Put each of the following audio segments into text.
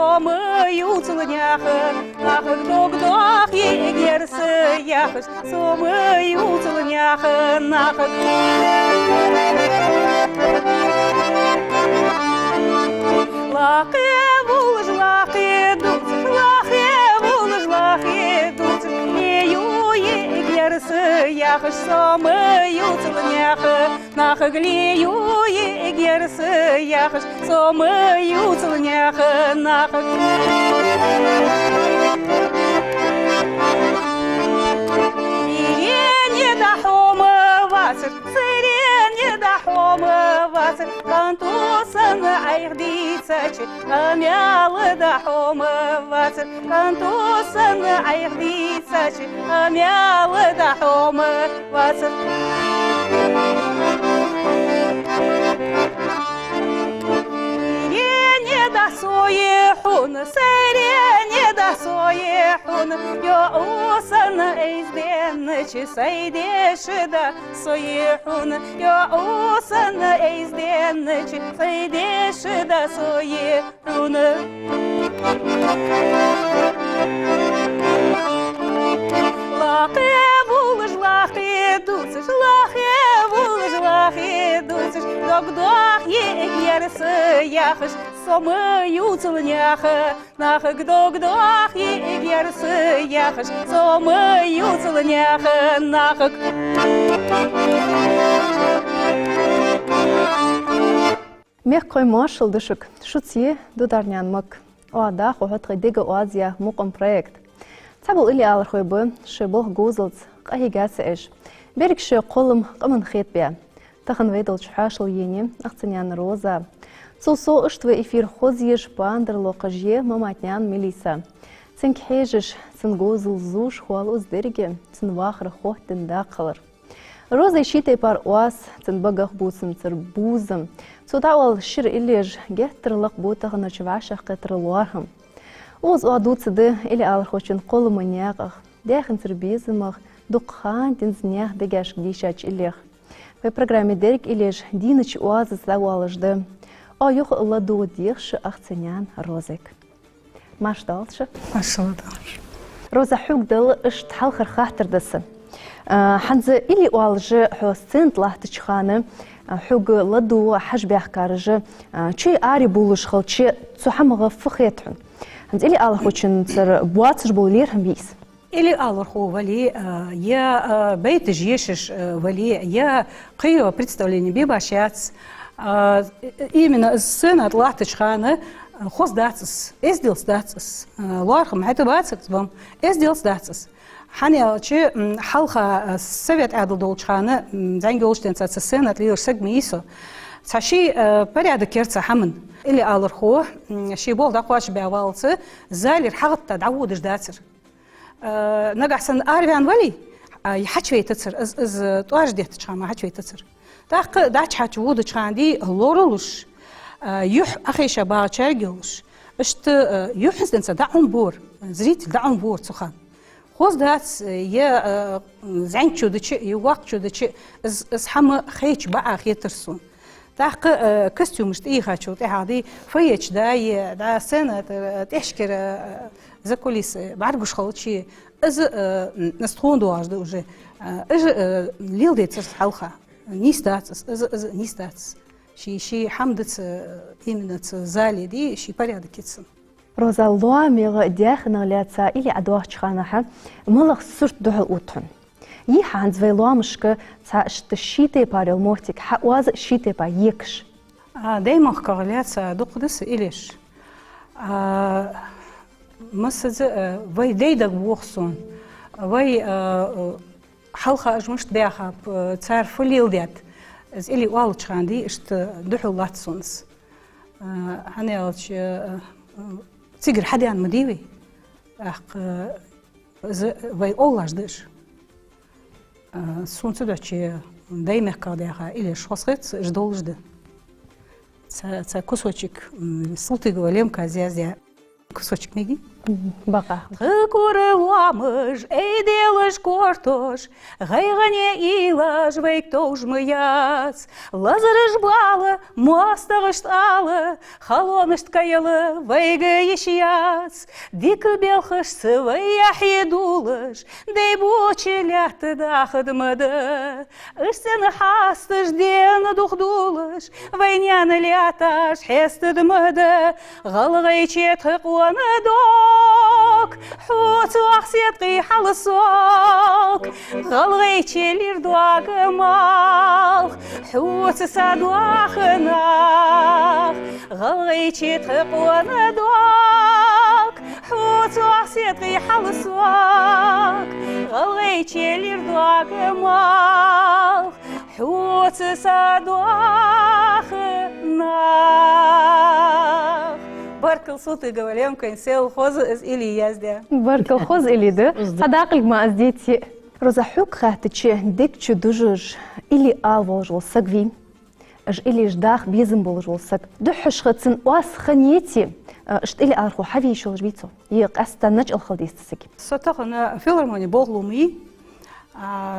somı yutulnyakı Nakık dogdog yegersi yakış Somı yutulnyakı nakık Laki bulış laki dulcış Laki bulış laki dulcış Leyu yegersi yakış Somı yutulnyakı Nakık leyu yegersi yakış Somı yutulnyakı nakık Сирене да хома васыр, сирене да хома васыр, кантусын айгдицачы, камялы да хома васыр, кантусын айгдицачы, камялы да хома васыр. Сирене да соехун, сирене да соехун, я усан эзденчи сайдеши да соехун, я усан эзденчи сайдеши да соехун. Лахе булыш лахе дуцыш, лахе булыш лахе дуцыш, догдох егерсы яхыш, somı yutulnyakı, nakık dogdох егерсы яхыш, somı yutulnyakı, nakık. Мех кой маршал дышык, шутси дударнян мык. Оада хохот гайдыга оазия муком проект. Цабыл или алыр хойбы, шибыл гузылц, қахигасы эш. Берікші қолым қымын хетбе. Тахын вейдыл чухашыл ени, ақтынян роза. Сулсо ыштвы эфир хозиеш бандырло қыже маматнян милиса. Цин кхежиш, цин гузыл зуш хуал уздерге, цин вахры хоттын да қылыр. Роза ишите пар оаз, цин багах бусын цир бузым. Судавал шир илеж геттірлық бұтығына чывашақ қетірлуархым. Оз оадуцыды или алыр хочын қолымы неғық, дәхін цир безіміғ, дұққан тінзінеғ дегәшк дейшач илеғ. В программе дерек илеж диныч оазы сауалыжды. Ойух ладу дегші ақтынян розек. Машталшы? Машалдалшы. Роза хугдыл ышт халқыр қақтырдысы. Ханзы или уалжы хуастын тлахтычханы, حوج لدو حج بيحكارج شيء عاري بولش خل شيء صحمغ فخيتهم عند إلي الله خوشن تر بواتش بوليرهم بيس إلي الله خو ولي يا بيت جيشش ولي يا قيو представление бибашец именно сына латышхана хоз дацс эздил дацс лархм хата бацс вам эздил дацс حني شيء حلقة سويت عدل دولشانة زين قولشتين تسسين أتلير سج ميسو تشي بريد كيرت حمن اللي على الخوه شيء بول دقواش بأولته زالير حقت تعودش داتر نجح سن أربعين ولي يحكي تتصر از تواج ده تشام حكي تتصر داك حكي وود تشاندي لورلوش يح أخي شباب تشارجوش اشت يحس إنسان دعون بور زريت دعون بور تخان خوز دات يا زين شو دتش يوقت شو دتش از حما خيج بقى خيترسون تاق كستيومش تيها شو تهادي فيش دا سنة تشكر زكوليس بعرفش خالتشي از نستخون دواج ده وجه از ليل ديت حلقة نيستات از نيستات شي حمدت إيمنت زالي دي شي برياد كيتسن روزا الله ميغ داخنا لاتسا إلي أدواح تشخانها ملغ سرت دوح الأوتهم يح عند زي الله مشك تا اشتشيتي بار الموتك حواز شيتي با يكش دايما خكالاتسا دوقدس إليش مسز وي ديدك بوخصون وي حلقة أجمشت بيخاب تار فليل ديت از إلي والد شخاندي اشت دوح اللاتسونس هني ألتش تيجر حدا عن مديوي وي أولاش دش سون تدعشي دايما كاديها إلى شخصيت جدول جد تا كسوتشك صوتي قوليم كازيازيا كسوتشك ميجي بقى كورة وامش أيديل Лазарыш кортош, гайгане илаж вейк тоужмыяц. Лазарыш балы, мостагыш талы, халоныш ткаялы вейге ешияц. Дикы белхыш сывыя хедулыш, дей бучеляты дахыдмыды. Ышсен хастыш ден духдулыш, вайняны ляташ хестыдмыды. غلغي تشيتخ وندوك حوت وخسيتقي حلصوك غلغي تشيلير دواك مالخ حوت ساد وخناخ غلغي تشيتخ وندوك حوت وخسيتقي حلصوك غلغي تشيلير دواك مالخ حوت ساد وخناخ بارك صوتي قوليهم كان سيل خوز از إلي يازده بارك الخوز إلي ده صداقك ما أزديتي روزا حوك خاتتشي ديك تشو دوجوج إلي آل بولجول سقفي اج إلي جداخ بيزن بولجول سق دوحش خدسن واس خنيتي اشت إلي آل خو حفي شولج بيتو يق أستنج الخلديس تسكي صوتاقنا فيلرموني بوغلومي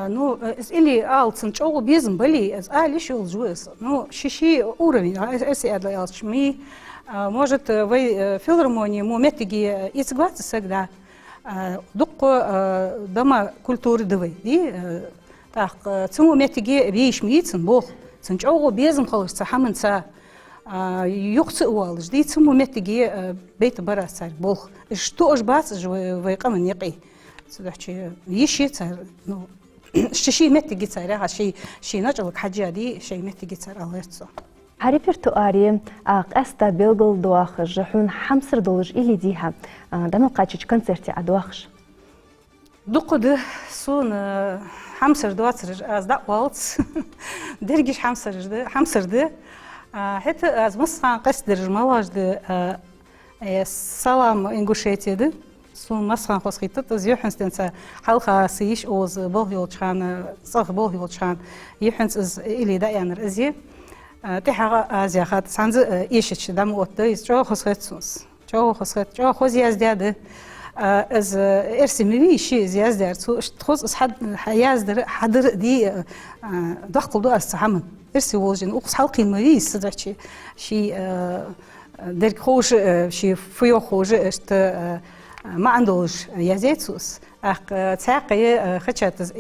ну, или алцын чоу безм были, али шел жуэс. Ну, шиши уровень, если я для алчми, может, в филармонии мы метоги изгваться всегда. Дукко дома культуры дывы. И так, цему метоги вещь мицын бог. Цын чоу безм халышца хамынца. Юхцы уал, жди цему метоги бейт барасар бог. Что ж бац же в камен некий. صدقتي يشي صار نو شيء متى صار هذا شيء نجلك حاجة دي شيء متى صار الله يرضى عرفت أريم أستا بيلغل دواخش جحون حمسر دولج إلي ديها دم قاتش كونسرتي أدواخش دقد سون حمسر دواتر أزدق والتس درجش حمسر ده حتى از مصر قصدر مواج ده سلام إنجوشيتي ده سون مسخن خسخيتت از يحنستنس حلقة سيش أوز بوهيولشان صف بوهيولشان يحنس از إلي دايان رزي تحقق أزياخات سانز إيشش دم وقت جو خسخيتسونس جو خوزي أزداد از إرسمي شيء زيادة سو تخص أص حدر دي دخل دو أستحمل إرسي وجن أقص حلقي مريس صدقتي شيء درك خوش شيء فيو خوش است ما عندوش يزيتوس تاقي خشت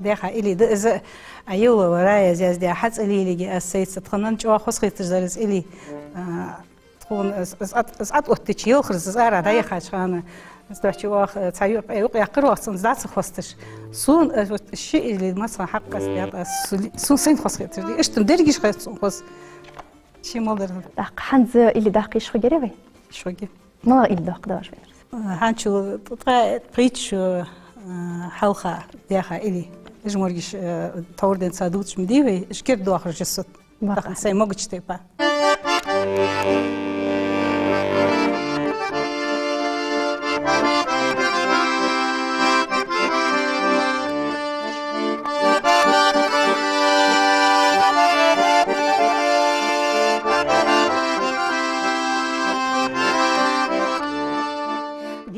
داخل إلي دز أيوة ورايا زياز دي حتى إلي لجي السيد تخنن جو خسخيت تجلس إلي تكون أت أتشيل خرز زارا داي خاشانة استوحش واخ تعيق يقرأ سنزات خستش سون الشيء اللي مثلا حق استيات سون سين خسخيت تجلي إيش تمدرجش خيت سون خس شيء ما درد حنز إلي داقيش خجري شو جي ما إلي داق داش هانشو تقريتش حلقة داخل إلي إجمورجش توردن صادوتش مديوي إشكر دو آخر جسد داخل ساي موجش تيبا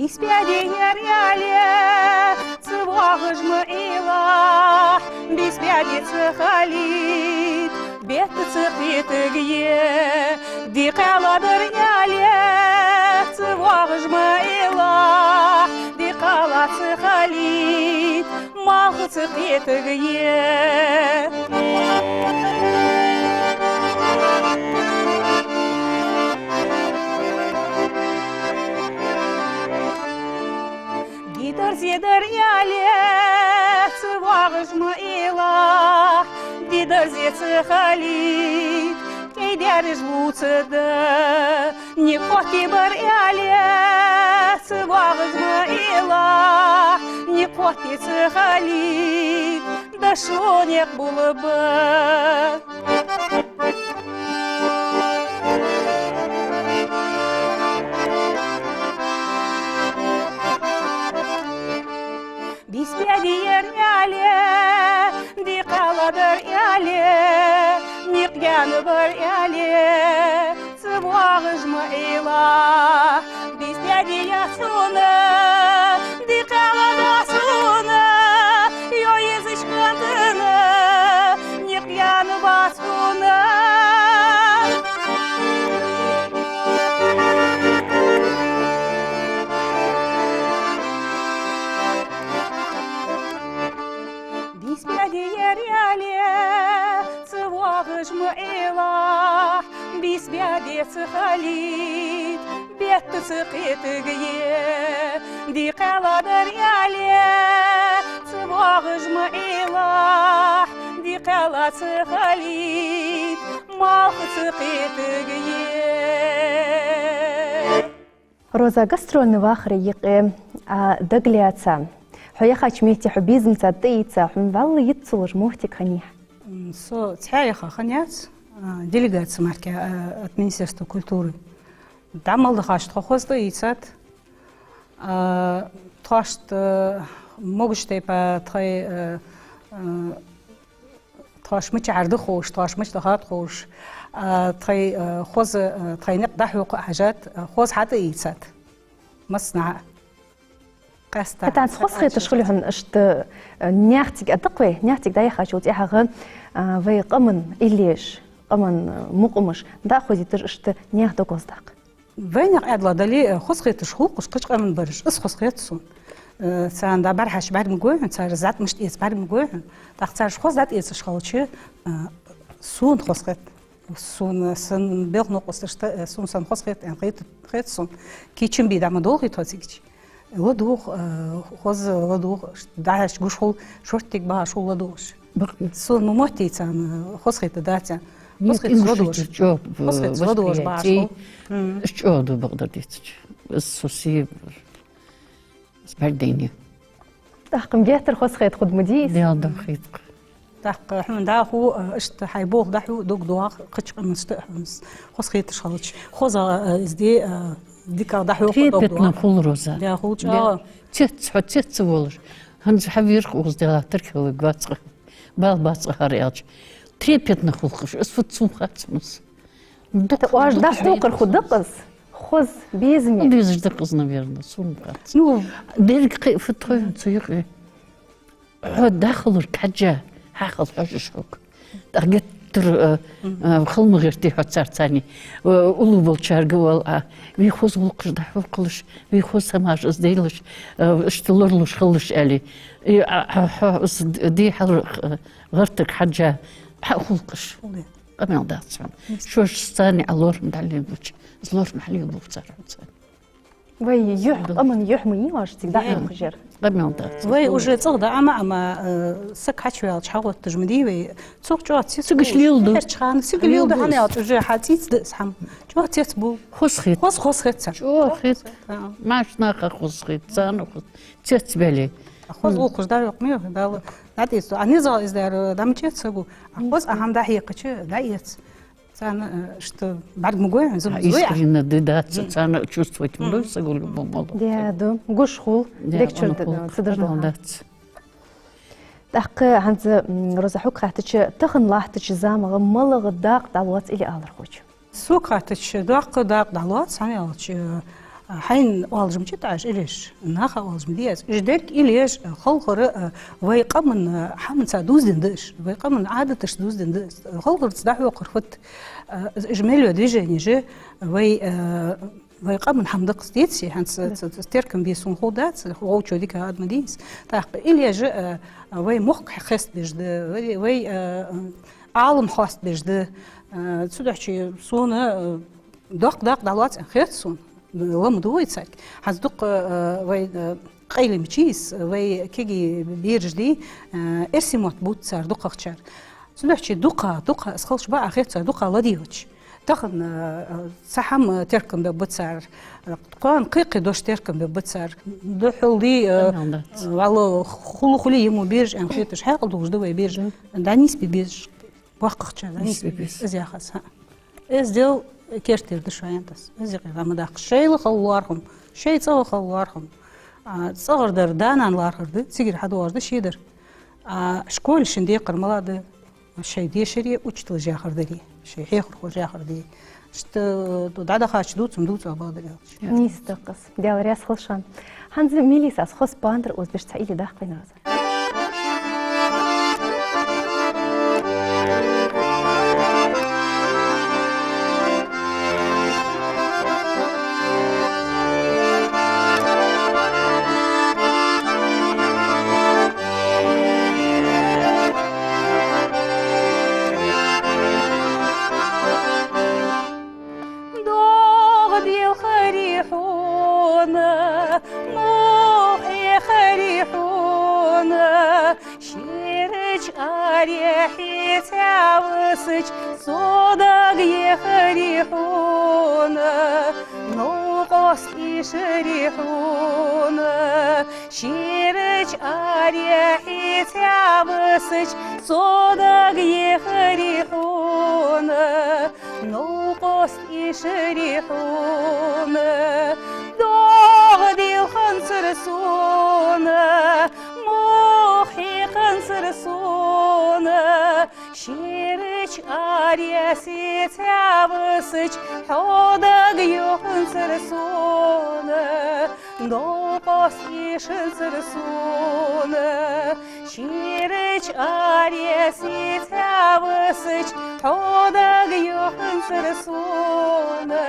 Беспяденья реале, цвогож мыила, беспядица халит, бетца хитыгье, дикаладыр яле, цвогож мыила, дикалаца халит, малхыца хитыгье. Зидер яле, цвагж мыила, дидер зецы халит, кейдериш буцыды, не коти бар яле, цвагж мыила, не коти цхалит, да шонек булыбы. Беспядиер яле, дикаладыр яле, никьяны бір яле, цвагж мыила, беспядия суны, дикалада суны. صباغج معيلة بيس بيادي خليت بيت سقيت قيه دي قلا دريالي صباغج معيلة دي قلا خليت ما سقيت قيه روزا قصرو نواخر يقي دقلياتسا حيا خاچميتي حبيزم تديتسا حم والله يتصور موهتك خنيح سو تحيخا خنيات делегация марки от Министерства культуры. Там малдахаш тхоз доицат. Тхашт могуш тепа тхай тхаш мич عرض خوش тхаш мич дахат خوش тхай خوز тхай نقدح حاجات خوز حتى يتسات مصنع قاستا حتى تخص خيط شغلهم اشت نيختك اتقوي نيختك دايخا شو تيها في قمن إليش قمن مقمش داخل يتر اشت نيخ دقصدق وين يقعد دالي خص خيط شخوق قش قمن برش اس خص خيط سون سان دا برحش بعد مقوين صار زات مش تيس بعد مقوين تختار خص زات يس شخالشي سون خص خيط سون سن بيغ نقص سون سن خص خيط يعني خيط سون كيتشن بي دام دول خيط هاتيكي ودوخ خص ودوخ داش قشول شورتك بها شو ودوش سون مموتي تان خص خيط داتان خص خيط ودوش خص خيط ودوش باش شو دو بقدر ديتش السوسي سبرديني تحقم جهتر خص خيط خد مديس دي هذا خيط تحق حمن دا هو اشت حيبوغ دحو دوق دواق قش مستحمس خص خيط شالش خوزا ازدي ديكا دحو تريبتنا كل روزا يا خوجا تت ولش هنز حبير خوز دلا ترك هو قاص باص هرياج تريبتنا خلقش اسفت سوخات مس واش دحو قر خد دقص خوز بيزمي بيزج دقص نبيرنا سومقات نو بيرق فتخو تسيق داخل الكحجة حاخذ حاجة شوك دقت خلم غيرتي حتى ثاني ولو بالشارق ولا بيخوز ولقش دحو قلش بيخوز سماج ازديلش اشتلرلش خلش علي دي غرتك حاجة حقولقش قمنا داتسون شوش ثاني علور مدعلين بوش زلور محلي بوفتر وي يح قمن يحمي واش تقدر خجر قمنا دات وي уже цог да ама сак хачвел чхагот тжмди вей цог чо ци سقش ليلدو чхан сигил да ханят уже хатиц сам чо цец бу خسخيت خص цар شو خيت ماش ناقة خسخيت زانو خس تتبالي خص وقش да yok mu da надис они за издер дам цецгу خص ахам да хиқчи да ец сан что баг мугой искренне дедаться цана чувствовать млоса голубо мало ديادو قشخول ديك شرد صدر دات دق هنز روزا حق خاتش تخن لاحتش زامغ ملغ داق دالوات إلي آلر خوش سوق خاتش داق دالوات ساني alç حين والجم تاعش إليش ناخا والجم دياز جدك إليش خلقر ويقمن حمن سادوز دندش ويقمن عادتش دوز دندش خلقر تصدح وقرفت إجمالي движение же ويقمن حمدق ستيتسي هنس تركم بيسون خودات هو شو ديك هاد مدينس تاق إليش وي مخ خست بجد وي عالم خاست بجد تسودح شي سونا داق دالوات خيرسون ومدوي تسك هزدق وي قيل مشيس وي كيجي بيرجلي ارسي مطبوط صار دقة خشر سلوحشي دقة اسخلش بقى خيرت دقة لديوش تاخن سحم تركم ببتصار قان قيقي دوش تركم ببتصار دحولي والله خلي يمو بيرج ان خيتش حاقل دوش دوي بيرج دانيس بيرج وقت دانيس بيرج ازي خاصها ازدل كيرتير دشاينتس ازي قام داق شيء خلوارهم شيء تصو خلوارهم صغر در دانان لارخد سيجر حد وارد شيدر شكون شندي قرملاد شيء دي شري وجت جاخر دلي شيء هيخر خو جاخر دي شت دادا خاش دوت بعد نيس دقص ديال رياس خلشان هنز ميليساس خص باندر اوز باش تعيلي داق قين روزا شيرج أريحي تعوسج صدق يخريحون نوقص يشريحون شيرج أريحي تعوسج صدق يخريحون نوقص يشريحون دي خنصرسونا موخي خنصرسونا شيرج أريسي تعبسج حودق يخنصرسونا نوقس يشنصرسونا شيرج أريسي تعبسج حودق يخنصرسونا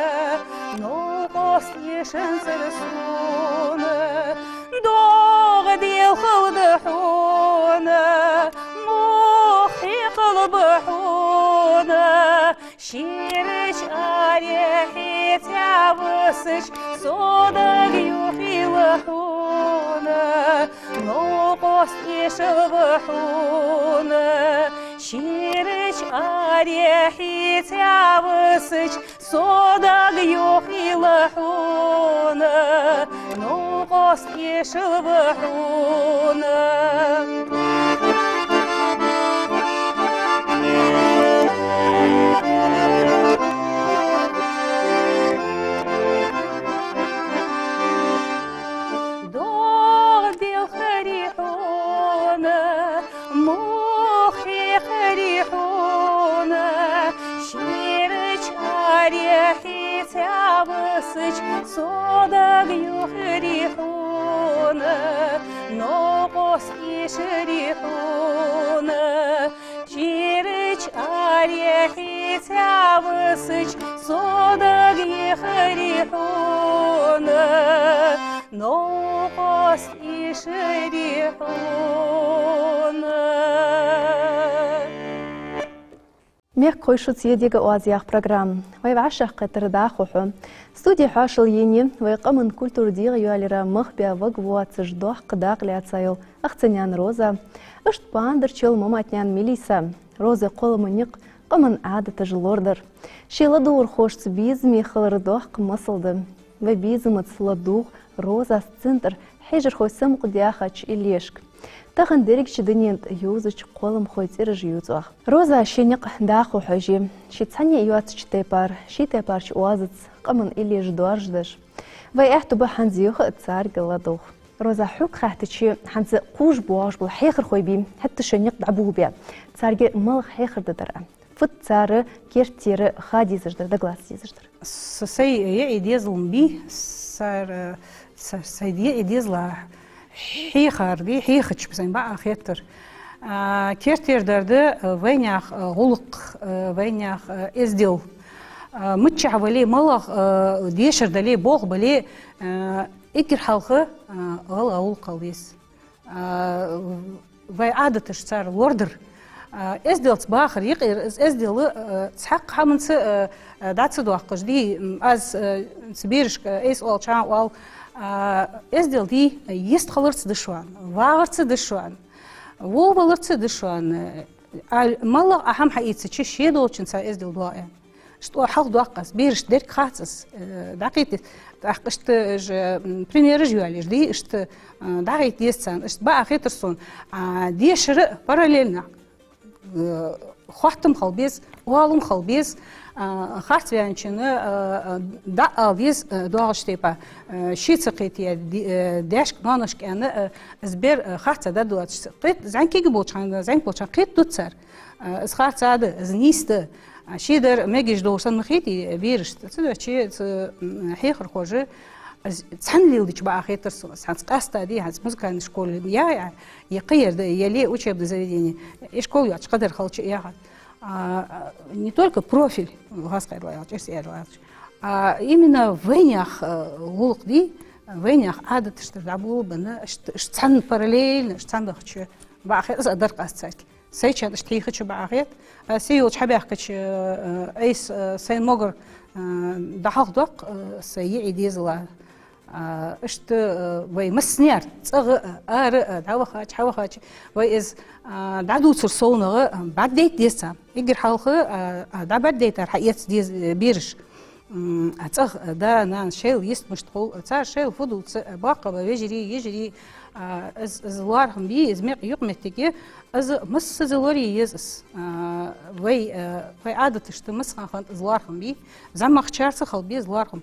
نوقس يشنصرسونا دوغ ديال خودحونا موخي قلبحونا شيرج أريحي تعبسج صدق يخيلحونا نوقس يشبحونا شيرج أريحي تعبسج صدق يخيلحونا نوقس يشبحونا موخي خريحونا شيرج أريحي تعبسج صدق يخريحونا نوقس يشريحونا شيرج أريحي تعبسج صدق يخريحونا نوقس يشريحونا ميك كويشوت يديك اوازياخ программ. وي بعشق قطر داخوحو. студия حاشل يني ويقمن كولتور ديغ يواليرا مخبيا وغوات سجدوح قداق لياتسايل اختنيان روزا. اشت باندر چيل مماتنيان ميليسا. روزا قول منيق قمن عادة جلوردر. شيلا دور خوش تبيز ميخل ردوح قمصلدم. وبيزمت سلادوغ روزا سنتر حجر خوي سمق دياخاч إليشك. تاخن ديريك شدنينت يوزج قولم خويتير جيوزوخ. روزا شينيق داخو حجي. شي تساني يواتش تيبار. شي تيبارش وازت قمن إليش دوارجدش. وي احتو بحنزيوخ اتسار قلادوخ. روزا حوك خاحتشي حنز قوش بواش بل حيخر خوي بيم حتى شينيق دعبوه بيا. تسارجي ملغ حيخر ددرع. فت تسار كيرتير خادي زجدر دقلاس زجدر. سي يعيديزلم بي صار سيدي يعيديزلا حيخارجي حيخش بسين بقى خيتر كيرتير درد وينياخ غلق وينياخ ازديل متشع ولي ملغ ديشر دلي بوغ بلي اكر حلقه غلا غلق الويس وي عادة صار وردر ازديل باخر يقير ازديل تحق حمنس داتس دوقش دي از سبيرش ايس اول چان وال ازديل دي يست خلرت دشوان واغرت دشوان وول بلرت دشوان مالله اهم حقيقه تشي شيدو چنسا ازديل دوا شتو حق دوقس بيرش ديرك خاصس دقيقه تحقشت بريمير جواليش دي اشت دقيقه يستان اشت بقى خيترسون دي شر باراليلنا خواتم خلبيز والم خلبيز خارت ويانچنه دا الويز دوغش تيبا شيتسقيتي داشك نانش كان ازبر خارت دا دواتش قيت زانكي بوچان زانك بوچان قيت دوتسر از خارت دا از نيست شيدر ميجيش دوسن مخيتي بيرشت تدشي حيخر خوجه تسحن ليش بقى خير ترسوس هنس قاستا دي هنس مزكان شكول يا يقير يلي وشي بده заведение شكول يا قدر خلش يا не только профиль غاسقير لا يعطيش يا именно венях غلق دي венях عادة تشتغلوا بنا تسحن параллельно تسحن دخش بقى خير أقدر قاستك سيتشان اشتري خش بقى خير سيو تحب يحكي ايس سين مجر دحق دق سيء ديزلا اشت وي مسنير تغ دعوخاش حوخاش وي از دعدو ترسونه بعد ديت ديسا يجر حلقه دا بعد ديت حقيقة ديز بيرش تغ دا نان شيل يست مشتغل تار شيل فضل باقة يجري از لارهم بي از ميق يقمتكي از مس زلوري يزس وي عادة اشتمس خان از لارهم بي زعما اختشارس خل بي از لارهم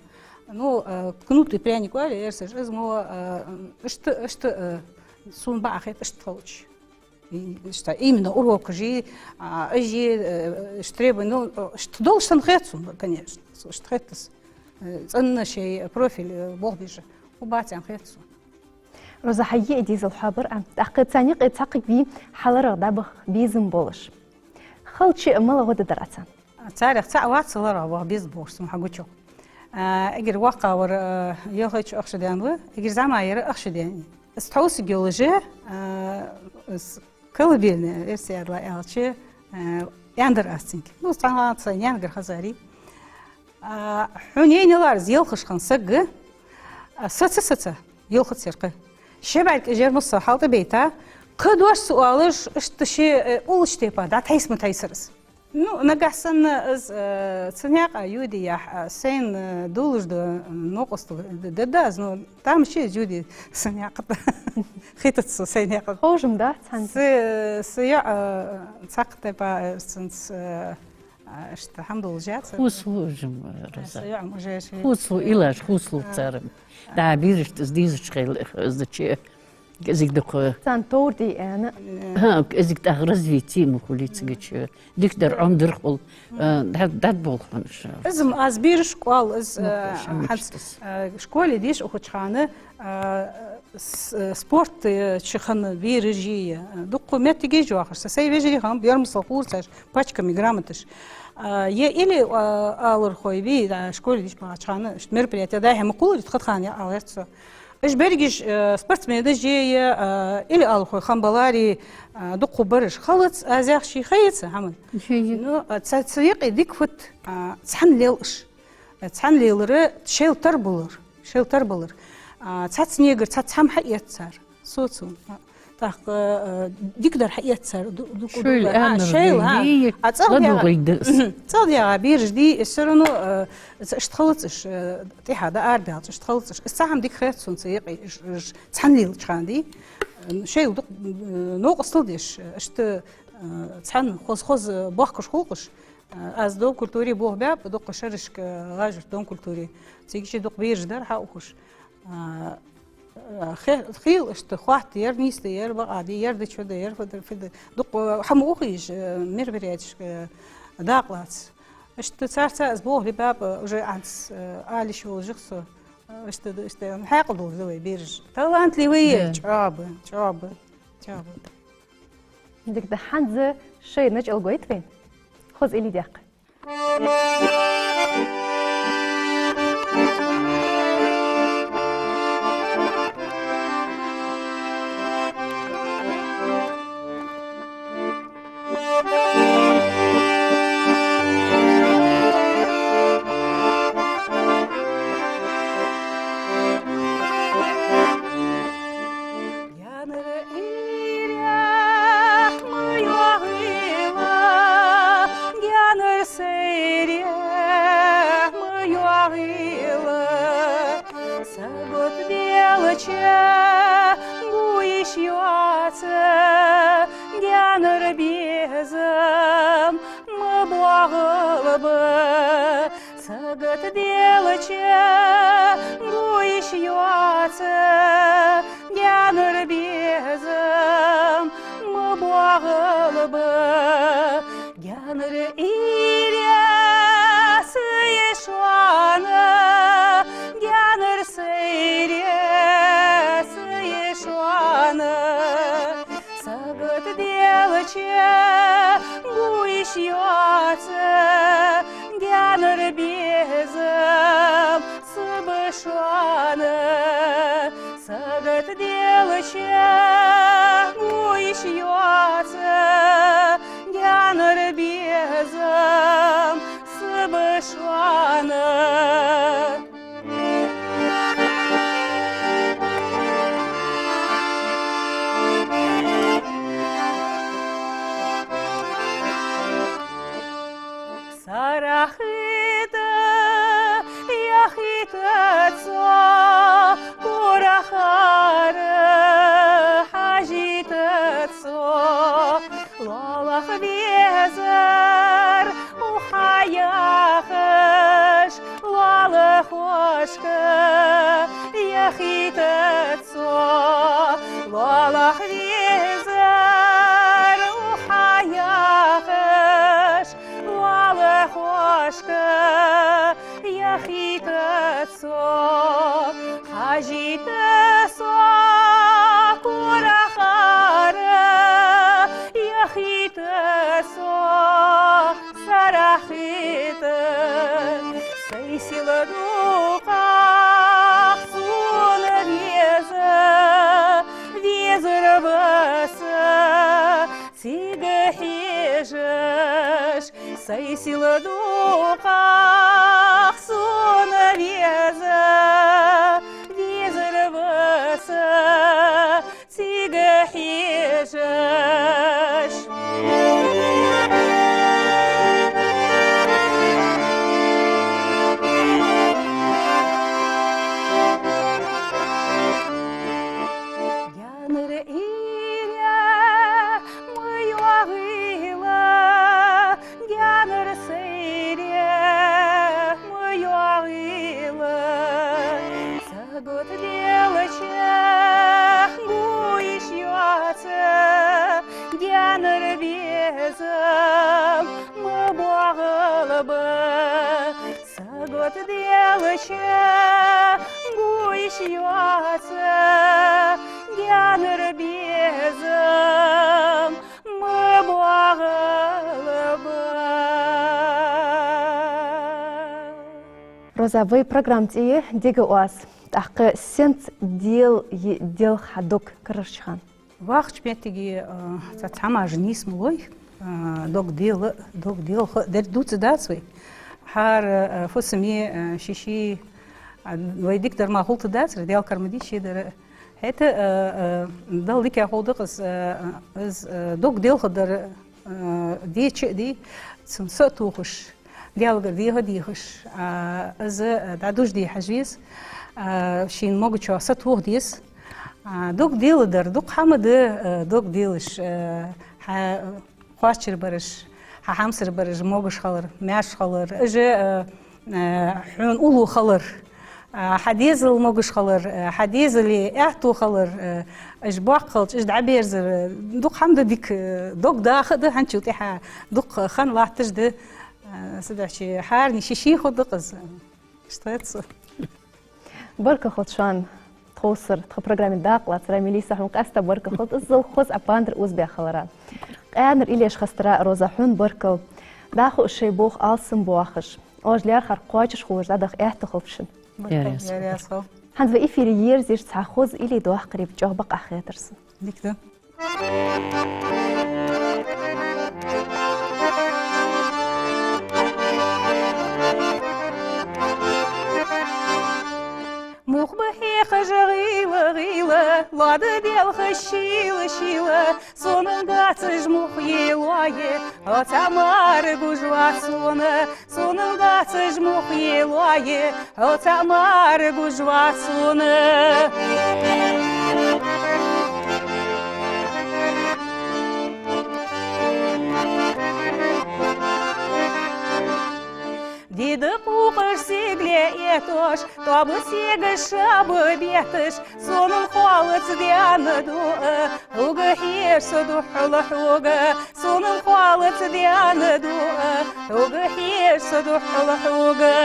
ну кнут и пряник вали ерсеш из мо что сун бахет что получи что именно урок жи штребы ну что должен хетсун конечно что хетс ценный شيء профиль бог бежи وباتن хетсун روزا حقيقي ديز الحابر تعقد ثاني قد تحقق بي حلرق دابخ بيزم بولش خلشي امال غدا دراتان تاريخ تعوات صلرا بو بيز بوش محقوچو اگر واقع ور يخش اخشدان و اگر زماير اخشدان استحوس جيولوجيا كل بيلنا ارسيار لا الشي يندر استنك نو صنعات ينغر خزاري حنين لارز يلخش خنسق ست يلخت سرقه شبعك اجر نص حالته بيتا قدوش سؤالش اشتشي اولش تيبا دا تيس متيسرس ну нагасан از ценяк юди я сен дулж до нокосту да ну там ще юди ценяк хитц ценяк خوشم да цан с я цакте па сенс что хамдулжат خوصوجم رزا я уже خوصو إلاش خوصلو تسارم دا بيرش تزديز شغل ازدشي ازيك دق цан تورتي انا ها ازيك دا развитие مخوليت گچ ديك در عمر قل دات بولخنش ازم از بیر شکول از شکولی دیش اخوچخانه سپورت چخن بیرجی دقو متیگی جواخش سی ویجی خام بیارم ساقورتش پاچکا میگرامتش یه ایلی آلر خوی بی شکولی دیش باچخانه мероприятие да هم کول خد خانه آلرتسو اش برگش спортсмен دجی ایلی آلر خوی خامبالاری دقو برش خالص ازاخشی خیت همون نو تسيق ديك فت تحن ليلش تحن ليلر شيلتر بولر تاتس نيجر تاتهم حقيقة صار صوتو تاق ديك در حقيقة صار شيل ها تصل يا بيرج دي السرنو اشتخلصش تيها دا اربعة اشتخلصش الساعة ديك خيط سون تسيق تحن ليل شخاندي شيل دق نوق صلديش اشت تحن خوز باخكش خوقش از دو کلتوری بوه باب دو قشرش غاجر دو کلتوری تيجي دو بيرج در حقوقش خيل اشت خواحت ير نيست ير بقعدي ير دشو ده ير فدر فدر دو حموقيش مربرياتش داقلات اشت صارت از بوه باب وجا عدس آلي شو جخسو اشت حاقدو ذوي بيرج طلعت لي ويا جواب ديك ده حنز شيء نج الجويت فين خذ إلي داق Сагат делача, гуиш юаца, гяныр безам, мы благалыбы, гяныр иряс ешуана, гяныр сейряс ешуана. Сагат делача, гуиш юаца, гяныр безам сыбышаны, сагат делача, гуиш юаца, гяныр безам сыбышаны. يخيتتسو والله ديزر وحياخش والله خوشك يخيتتسو حاجيتسو كورخارة يخيتتسو سرحيت سيسيل دوقاق سون везер баса сигахижеш сайсила дуқақ суна везер баса сигахижеш Роза, вы программте деги уаз. Тақы сент дел хадок кырышхан. Вахч пятиги цама жнис млой док дел дер дуц дацвей хар фосми шиши вайдик дер махулт дацр дел кармадиши дер это дал дик яходык из док дел дер ди сатухш ديالغر ديه ديهش از دادوش دي حجيز شين موجو ستوه ديس دوك ديل در دوك حمد دوك ديلش خواشر برش حمسر برش موجش خلر ماش خلر اجي حون اولو خلر حديز الموجش خلر حديز اللي اعتو خلر اج باقلت اج دعبيرزر دوك حمد ديك دوك داخد هنشو تيحا دوك خان لاحتش ده سدعشي حارني شيشي خد قز اشتغلت بركة خد شان توصر تخ برنامج داقلة ترى ميليسا حون قاستا بركة خد الزل خوز أباندر أوزبيا خلرا قادر إليش خسترا روزا حون بركة داخو الشي بوخ آلسن بواخش أوج ليار خار قواجش خوش دادخ إحت خلفشن يا هند في إفيري ييرز يش تخوز إلي دوح قريب جوه بقى خيترسن ديكتو مخبحي خجغيلة غيلة لاد ديال خشيلة شيلة صونن قاتج مخي لايه هتعمار قجوات صونن قاتج مخي لايه هتعمار قجوات Диды пухыр сигле етош, тобы сигі шабы бетіш, сонын қолыц дияны дуы, уғы херсі дұхылы хуғы, сонын қолыц дияны дуы, уғы херсі дұхылы хуғы.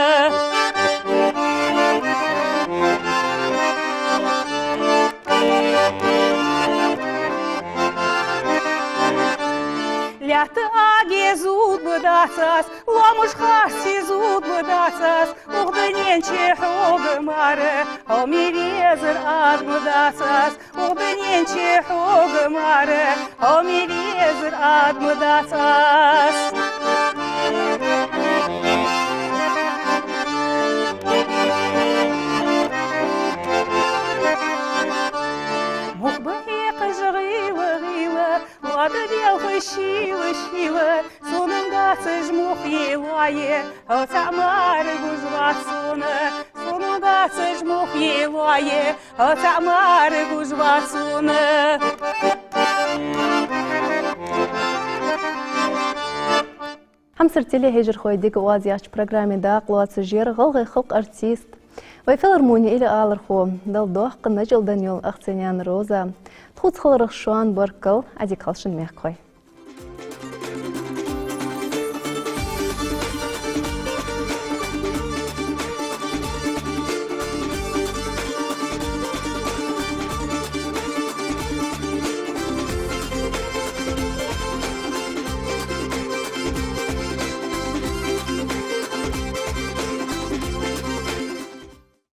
Ляты аге зуд быдасас, ламыш харси зуд быдасас, уғдыненче хуғы мары, омирезір ад быдасас, уғдыненче хуғы мары, омирезір ад быдасас. Шилы, сонын гасыж мухи лае, отамар гужват сонын гасыж мухи лае, отамар гужват соны. همسر تلي هجر خوي ديك وازياش برنامج داق لواتس جير غلغي خلق ارتيست Вай филармония или алархо, дал доақ қына жылдан ел ақсенян роза. Тхуц қылырық шуан баркал, адикалшын мехкой.